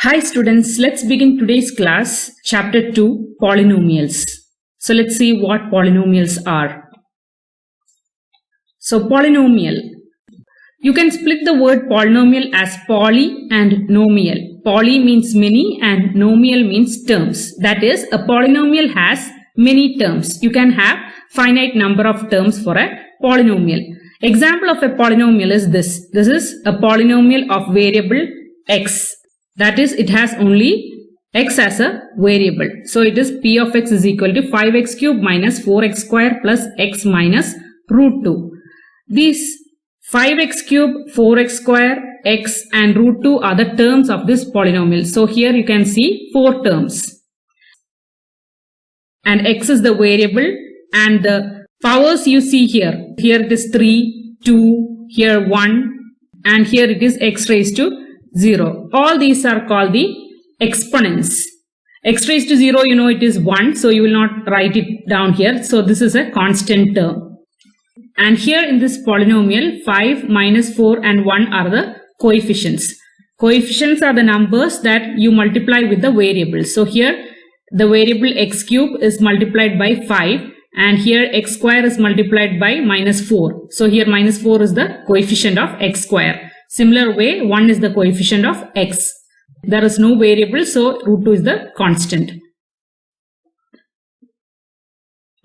Hi students, let's begin today's class, chapter 2, polynomials. So let's see what polynomials are. So polynomial. You can split the word polynomial as poly and nomial. Poly means many and nomial means terms. That is, a polynomial has many terms. You can have finite number of terms for a polynomial. Example of a polynomial is this. This is a polynomial of variable x. That is, it has only x as a variable. So it is p of x is equal to 5x cube minus 4x square plus x minus root 2. These 5x cube, 4x square, x and root 2 are the terms of this polynomial. So here you can see 4 terms. And x is the variable and the powers you see here. Here it is 3, 2, here 1 and here it is x raised to 0. All these are called the exponents. X raised to 0, you know it is 1, so you will not write it down here. So this is a constant term. And here in this polynomial, 5, minus 4 and 1 are the coefficients. Coefficients are the numbers that you multiply with the variable. So here the variable x cube is multiplied by 5 and here x square is multiplied by minus 4. So here minus 4 is the coefficient of x square. Similar way, 1 is the coefficient of x. There is no variable, so root 2 is the constant.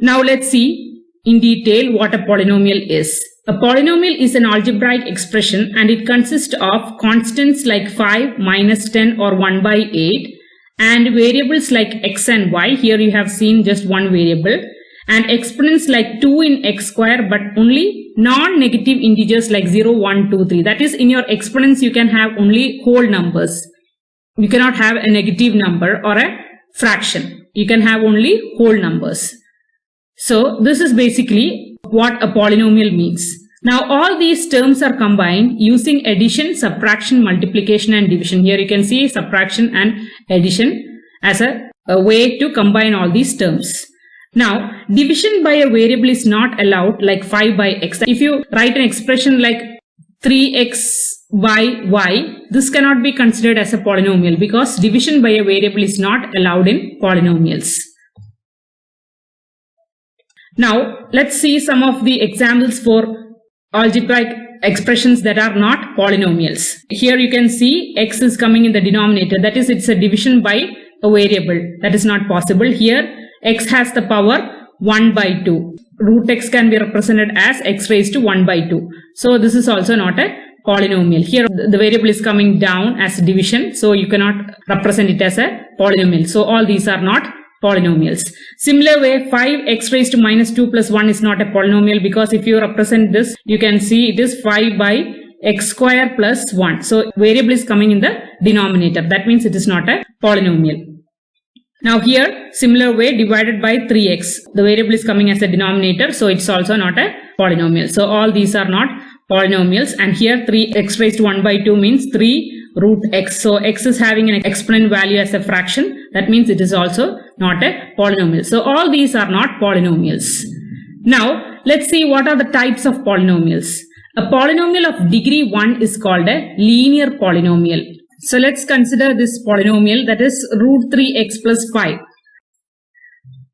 Now let's see in detail what a polynomial is. A polynomial is an algebraic expression and it consists of constants like 5, minus 10 or 1 by 8 and variables like x and y. Here you have seen just one variable. And exponents like 2 in x square but only non-negative integers like 0, 1, 2, 3. That is, in your exponents you can have only whole numbers. You cannot have a negative number or a fraction. You can have only whole numbers. So this is basically what a polynomial means. Now all these terms are combined using addition, subtraction, multiplication and division. Here you can see subtraction and addition as a way to combine all these terms. Now, division by a variable is not allowed like 5 by x. If you write an expression like 3x by y, this cannot be considered as a polynomial because division by a variable is not allowed in polynomials. Now, let's see some of the examples for algebraic expressions that are not polynomials. Here you can see x is coming in the denominator. That is, it's a division by a variable. That is not possible. Here, x has the power 1 by 2. Root x can be represented as x raised to 1 by 2. So this is also not a polynomial. Here the variable is coming down as division. So you cannot represent it as a polynomial. So all these are not polynomials. Similar way, 5x raised to minus 2 plus 1 is not a polynomial because if you represent this, you can see it is 5 by x square plus 1. So variable is coming in the denominator. That means it is not a polynomial. Now here, similar way, divided by 3x. The variable is coming as a denominator, so it's also not a polynomial. So all these are not polynomials. And here 3x raised to 1 by 2 means 3 root x. So x is having an exponent value as a fraction. That means it is also not a polynomial. So all these are not polynomials. Now let's see what are the types of polynomials. A polynomial of degree 1 is called a linear polynomial. So let's consider this polynomial, that is root 3x plus 5.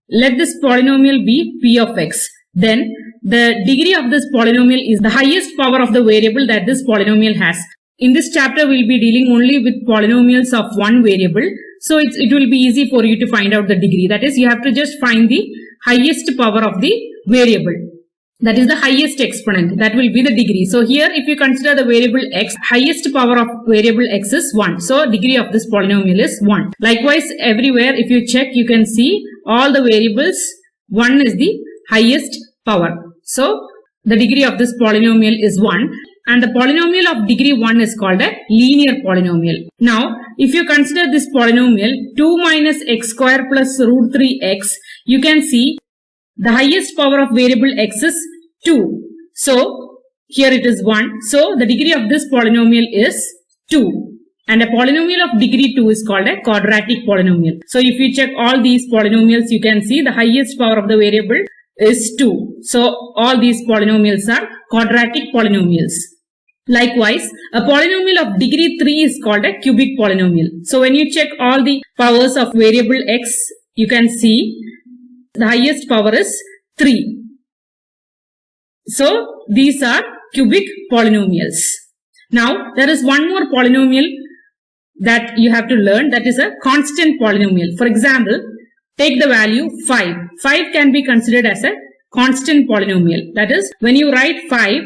Let this polynomial be p of x. Then the degree of this polynomial is the highest power of the variable that this polynomial has. In this chapter we will be dealing only with polynomials of one variable. So it will be easy for you to find out the degree. That is, you have to just find the highest power of the variable. That is the highest exponent. That will be the degree. So here if you consider the variable x, highest power of variable x is 1. So degree of this polynomial is 1. Likewise, everywhere if you check, you can see all the variables, 1 is the highest power. So the degree of this polynomial is 1. And the polynomial of degree 1 is called a linear polynomial. Now, if you consider this polynomial 2 minus x square plus root 3x, you can see the highest power of variable x is 2. So, here it is 1. So, the degree of this polynomial is 2. And a polynomial of degree 2 is called a quadratic polynomial. So, if you check all these polynomials, you can see the highest power of the variable is 2. So, all these polynomials are quadratic polynomials. Likewise, a polynomial of degree 3 is called a cubic polynomial. So when you check all the powers of variable x, you can see the highest power is 3. So these are cubic polynomials. Now there is one more polynomial that you have to learn, that is a constant polynomial. For example, take the value 5. 5 can be considered as a constant polynomial. That is, when you write 5,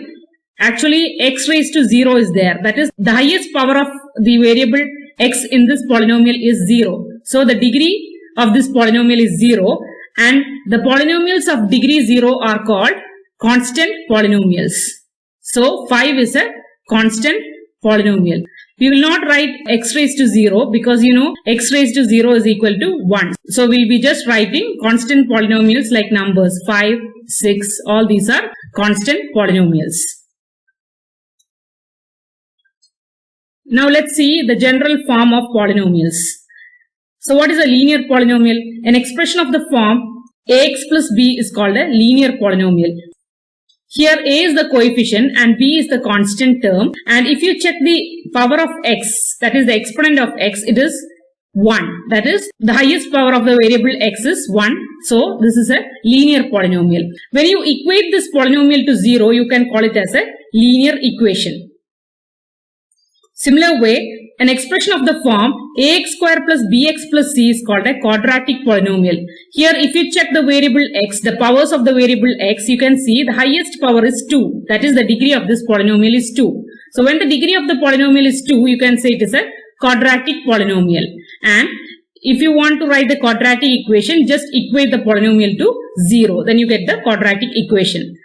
actually x raised to 0 is there. That is, the highest power of the variable x in this polynomial is 0. So the degree of this polynomial is 0, and the polynomials of degree 0 are called constant polynomials. So 5 is a constant polynomial. We will not write x raised to 0 because x raised to 0 is equal to 1. So we'll be just writing constant polynomials like numbers 5, 6, all these are constant polynomials. Now let's see the general form of polynomials. So what is a linear polynomial? An expression of the form ax plus b is called a linear polynomial. Here a is the coefficient and b is the constant term, and if you check the power of x, that is the exponent of x, it is 1. That is, the highest power of the variable x is 1. So this is a linear polynomial. When you equate this polynomial to 0, you can call it as a linear equation. Similar way, an expression of the form ax square plus bx plus c is called a quadratic polynomial. Here if you check the variable x, the powers of the variable x, you can see the highest power is 2. That is, the degree of this polynomial is 2. So when the degree of the polynomial is 2, you can say it is a quadratic polynomial. And if you want to write the quadratic equation, just equate the polynomial to 0. Then you get the quadratic equation.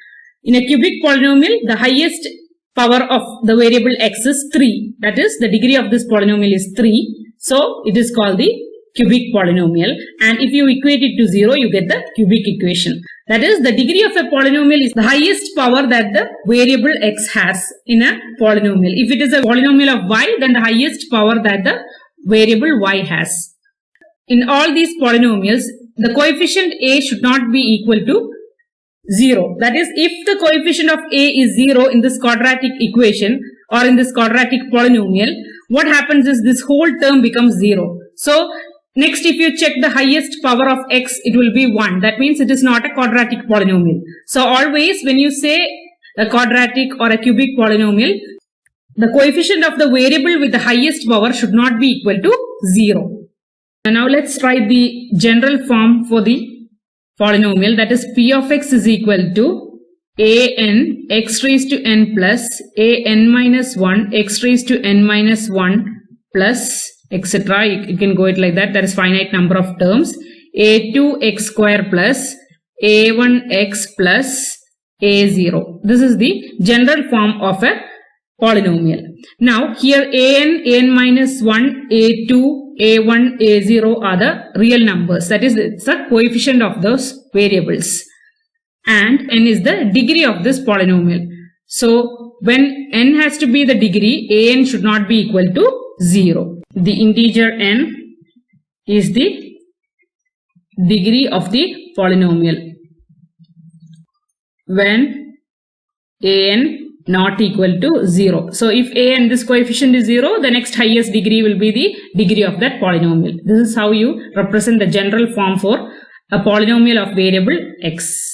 In a cubic polynomial, the highest power of the variable x is 3. That is, the degree of this polynomial is 3. So it is called the cubic polynomial. And if you equate it to 0, you get the cubic equation. That is, the degree of a polynomial is the highest power that the variable x has in a polynomial. If it is a polynomial of y, then the highest power that the variable y has. In all these polynomials, the coefficient a should not be equal to 0. That is, if the coefficient of a is 0 in this quadratic equation or in this quadratic polynomial, what happens is this whole term becomes 0. So next, if you check the highest power of x, it will be 1. That means it is not a quadratic polynomial. So always when you say a quadratic or a cubic polynomial, the coefficient of the variable with the highest power should not be equal to 0. And now let's write the general form for the polynomial, that is p of x is equal to an x raised to n plus an minus 1 x raised to n minus 1 plus etc. You can go it like that. There is finite number of terms. A2 x square plus a1 x plus a0. This is the general form of a polynomial. Now here an minus 1, a2, a1, a0 are the real numbers. That is, it's the coefficient of those variables. And n is the degree of this polynomial. So when n has to be the degree, an should not be equal to 0. The integer n is the degree of the polynomial. When an not equal to 0. So if an, this coefficient is 0, the next highest degree will be the degree of that polynomial. This is how you represent the general form for a polynomial of variable x.